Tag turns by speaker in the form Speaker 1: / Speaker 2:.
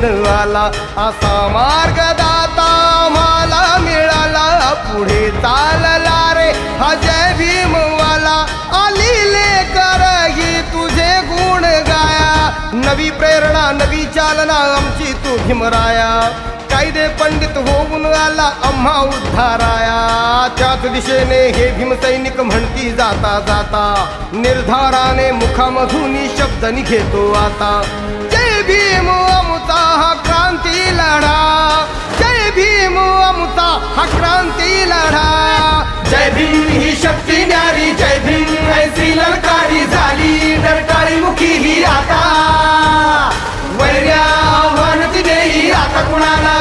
Speaker 1: घेऊन आला, असा मार्गदाता मला मिळाला, पुढे चालला रे हा जय भीमवाला, आलिले करही तुझे गुण गाया, नवी प्रेरणा नवी चालना आमची तू भीमराया, कायदे पंडित होऊन आला आम्हा उद्धाराया, त्याच दिशेने हे भीमसैनिक म्हणती जाता जाता, निर्धाराने मुखामधून शब्द निघेतो आता, जय भीम अमुता हा क्रांती लढा, जय भीम अमुता हा क्रांती लढा, जय भीम ही शक्ती न्यारी, जय भीम ऐसी ललकारी झाली, डरकाळी मुखी ही आता, वैर्या आव्हान दिले आता कुणाला